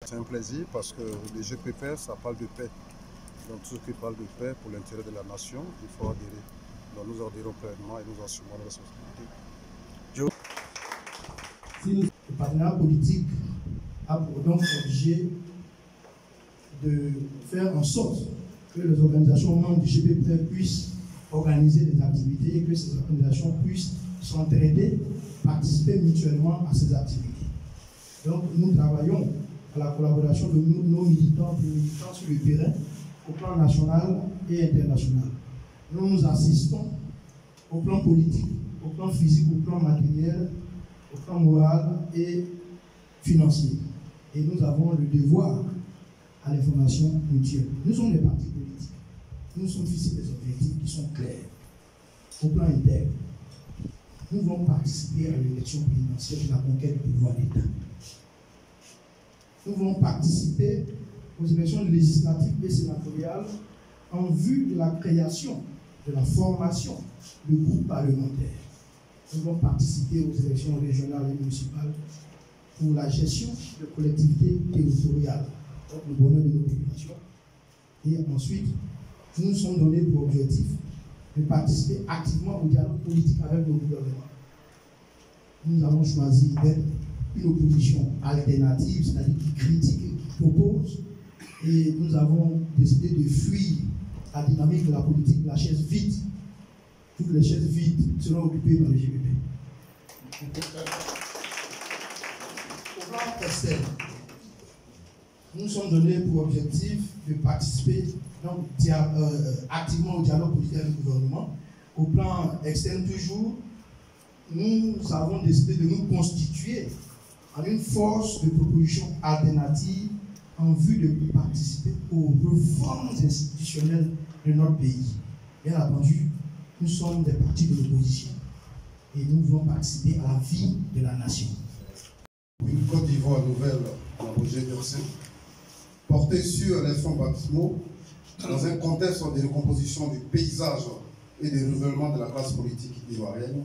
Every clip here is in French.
C'est un plaisir parce que le GPP, ça parle de paix. Donc tout ce qui parle de paix pour l'intérêt de la nation, il faut adhérer. Donc nous adhérons pleinement et nous assumons la responsabilité. Si le partenariat politique a pour donc obligé de faire en sorte que les organisations membres du GPP puissent organiser des activités et que ces organisations puissent s'entraider, participer mutuellement à ces activités. Donc nous travaillons à la collaboration de nos militants et militants sur le terrain au plan national et international. Nous nous assistons au plan politique, au plan physique, au plan matériel, au plan moral et financier. Et nous avons le devoir à l'information mutuelle. Nous sommes des partis politiques. Nous sommes fixés des objectifs qui sont clairs. Au plan interne, nous voulons participer à l'élection présidentielle de la conquête du pouvoir d'État. Nous voulons participer aux élections législatives et sénatoriales en vue de la création, de la formation de groupes parlementaires. Nous voulons participer aux élections régionales et municipales pour la gestion de collectivités territoriales, donc le bonheur de nos populations. Et ensuite, nous nous sommes donnés pour objectif de participer activement au dialogue politique avec le gouvernement. Nous avons choisi d'être une opposition alternative, c'est-à-dire qui critique et qui propose. Et nous avons décidé de fuir la dynamique de la politique, la chaise vide. Toutes les chaises vides seront occupées par le GPP. Au plan externe, nous nous sommes donnés pour objectif de participer donc, activement au dialogue politique avec le gouvernement. Au plan externe toujours, nous avons décidé de nous constituer en une force de proposition alternative en vue de participer aux réformes institutionnelles de notre pays. Bien entendu, nous sommes des partis de l'opposition et nous voulons participer à la vie de la nation. Une Côte d'Ivoire nouvelle en projet d'Ursin, portée sur les fonds baptismaux dans un contexte de recomposition du paysage et de renouvellement de la classe politique ivoirienne,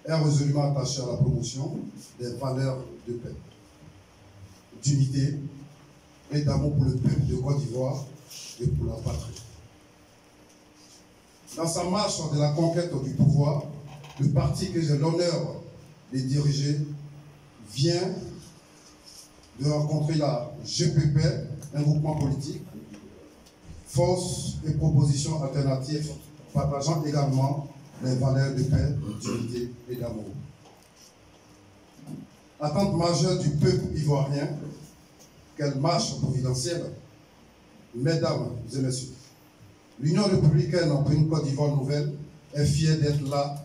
est résolument attaché à la promotion des valeurs de paix, d'unité et d'amour pour le peuple de Côte d'Ivoire et pour la patrie. Dans sa marche de la conquête du pouvoir, le parti que j'ai l'honneur de diriger vient de rencontrer la GPP, un groupement politique, force et propositions alternatives, partageant également les valeurs de paix, d'unité et d'amour. Attente majeure du peuple ivoirien, quelle marche providentielle, mesdames et messieurs, l'Union républicaine pour une Côte d'Ivoire nouvelle est fière d'être là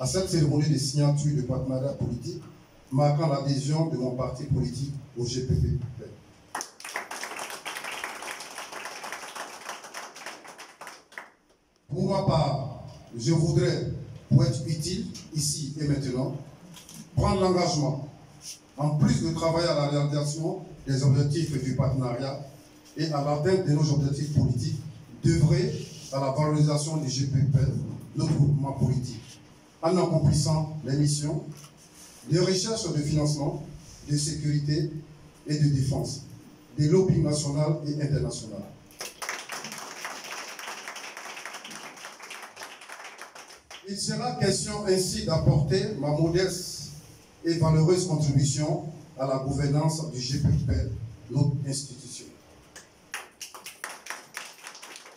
à cette cérémonie de signature de partenariat politique marquant l'adhésion de mon parti politique au GPP. Pour ma part, je voudrais, pour être utile ici et maintenant, prendre l'engagement, en plus de travailler à la réalisation des objectifs du partenariat et à l'atteinte de nos objectifs politiques, d'œuvrer à la valorisation du GPP, notre groupement politique, en accomplissant les missions de recherche de financement, de sécurité et de défense, de lobbying national et international. Il sera question ainsi d'apporter ma modeste et valeureuse contribution à la gouvernance du GPP, notre institution.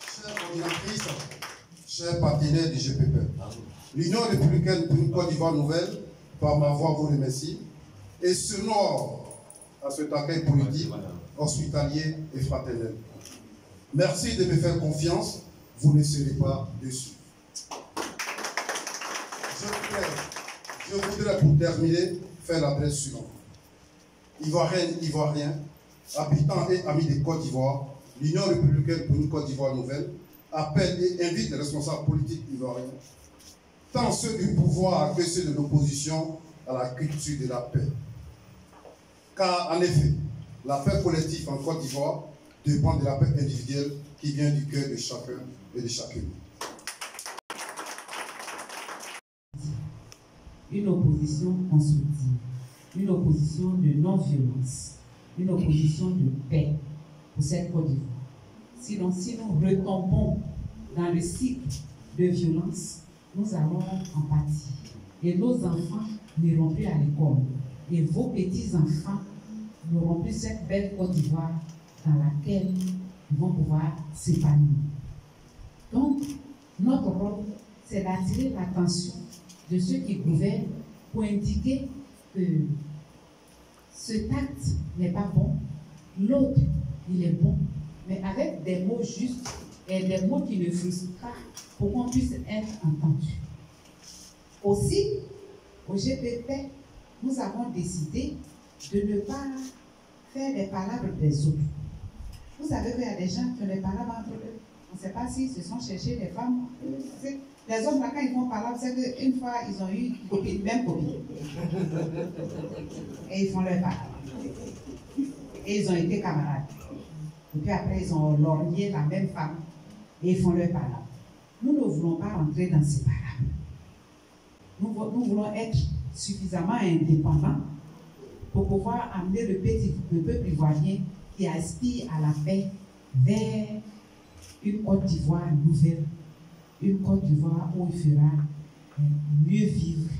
Chers coordinatrices, chers partenaires du GPP, l'Union républicaine pour une Côte d'Ivoire nouvelle, par ma voix, vous remercie et s'honore à cet accueil politique, hospitalier et fraternel. Merci de me faire confiance, vous ne serez pas déçus. Je voudrais pour terminer faire l'adresse suivante. Ivoiriennes, Ivoiriens, habitants et amis des Côte d'Ivoire, l'Union républicaine pour une Côte d'Ivoire nouvelle appelle et invite les responsables politiques ivoiriens, tant ceux du pouvoir que ceux de l'opposition, à la culture de la paix. Car en effet, la paix collective en Côte d'Ivoire dépend de la paix individuelle qui vient du cœur de chacun et de chacune. Une opposition constructive, une opposition de non-violence, une opposition de paix pour cette Côte d'Ivoire. Sinon, si nous retombons dans le cycle de violence, nous allons en pâtir. Et nos enfants n'iront plus à l'école. Et vos petits-enfants n'auront plus cette belle Côte d'Ivoire dans laquelle ils vont pouvoir s'épanouir. Donc, notre rôle, c'est d'attirer l'attention de ceux qui gouvernent pour indiquer que cet acte n'est pas bon, l'autre, il est bon, mais avec des mots justes et des mots qui ne frustrent pas pour qu'on puisse être entendu. Aussi, au GPP, nous avons décidé de ne pas faire des palabres des autres. Vous savez qu'il y a des gens qui ont des palabres entre eux. On ne sait pas s'ils se sont cherchés des femmes. Les hommes, là, quand ils font palabre, c'est qu'une fois, ils ont eu une copine, même copine. Et ils font leur palabre. Et ils ont été camarades. Et puis après, ils ont lorgné la même femme. Et ils font leur palabre. Nous ne voulons pas rentrer dans ces palabres. Nous voulons être suffisamment indépendants pour pouvoir amener le peuple ivoirien qui aspire à la paix vers une Côte d'Ivoire nouvelle, une Côte d'Ivoire où il fera mieux vivre.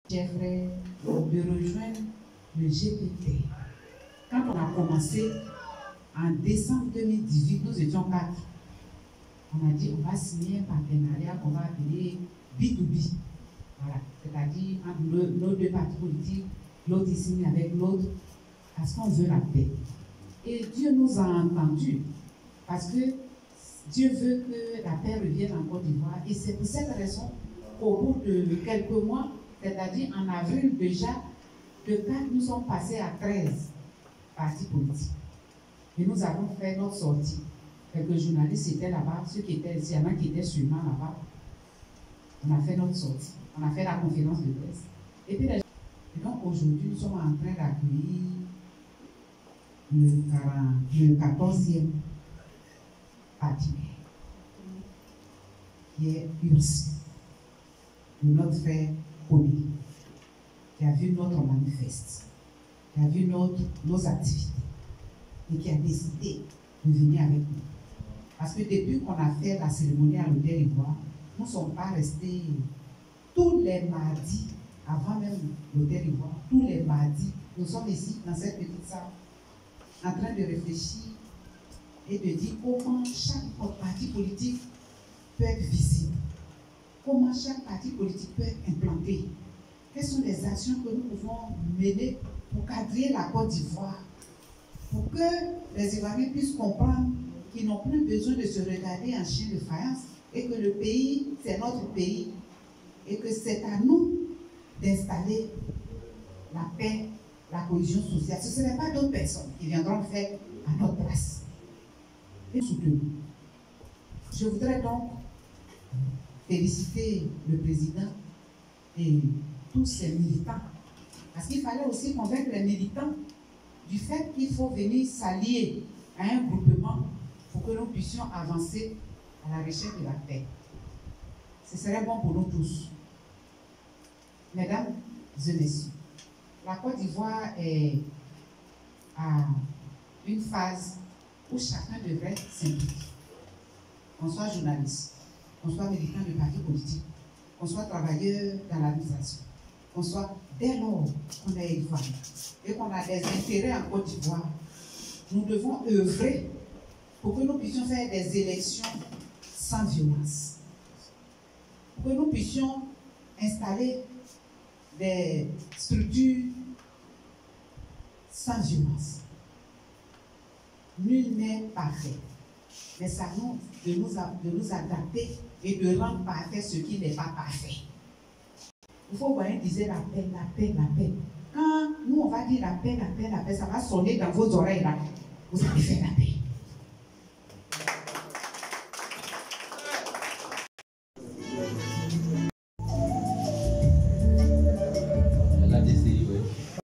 J'aimerais de rejoindre le GPP. Quand on a commencé en décembre 2018, nous étions 4. On a dit on va signer un partenariat qu'on va appeler B2B. Voilà, c'est-à-dire entre nos deux partis politiques, l'autre il signe avec l'autre, parce qu'on veut la paix. Et Dieu nous a entendus, parce que Dieu veut que la paix revienne en Côte d'Ivoire. Et c'est pour cette raison qu'au bout de quelques mois, c'est-à-dire en avril déjà, de 4, nous sommes passés à 13 partis politiques. Et nous avons fait notre sortie. Quelques journalistes étaient là-bas, ceux qui étaient ici, il y en a qui étaient sûrement là-bas. On a fait notre sortie. On a fait la conférence de presse. Et puis, donc aujourd'hui, nous sommes en train d'accueillir le 14e parti, qui est URSI, de notre frère Kony, qui a vu notre manifeste, qui a vu nos activités et qui a décidé de venir avec nous. Parce que depuis qu'on a fait la cérémonie à l'Hôtel Ivoire, nous ne sommes pas restés tous les mardis, avant même l'Hôtel Ivoire, tous les mardis, nous sommes ici, dans cette petite salle, en train de réfléchir et de dire comment chaque parti politique peut être visible, comment chaque parti politique peut être implanté, quelles sont les actions que nous pouvons mener pour cadrer la Côte d'Ivoire, pour que les Ivoiriens puissent comprendre qu'ils n'ont plus besoin de se regarder en chien de faïence et que le pays, c'est notre pays et que c'est à nous d'installer la paix, la cohésion sociale. Ce ne seraient pas d'autres personnes qui viendront le faire à notre place. Et soutenir. Je voudrais donc féliciter le président et tous ses militants. Parce qu'il fallait aussi convaincre les militants du fait qu'il faut venir s'allier à un groupement pour que nous puissions avancer à la recherche de la paix. Ce serait bon pour nous tous. Mesdames et messieurs, la Côte d'Ivoire est à une phase où chacun devrait s'impliquer. Qu'on soit journaliste, qu'on soit militant de parti politique, qu'on soit travailleur dans l'administration, qu'on soit dès lors qu'on est ivoirien et qu'on a des intérêts en Côte d'Ivoire, nous devons œuvrer pour que nous puissions faire des élections sans violence, pour que nous puissions installer des structures sans violence. Nul n'est parfait, mais ça nous de nous adapter et de rendre parfait ce qui n'est pas parfait. Il faut voir, disait la paix, la paix, la paix. Quand nous on va dire la paix, la paix, la paix, ça va sonner dans vos oreilles là. Vous allez faire la paix.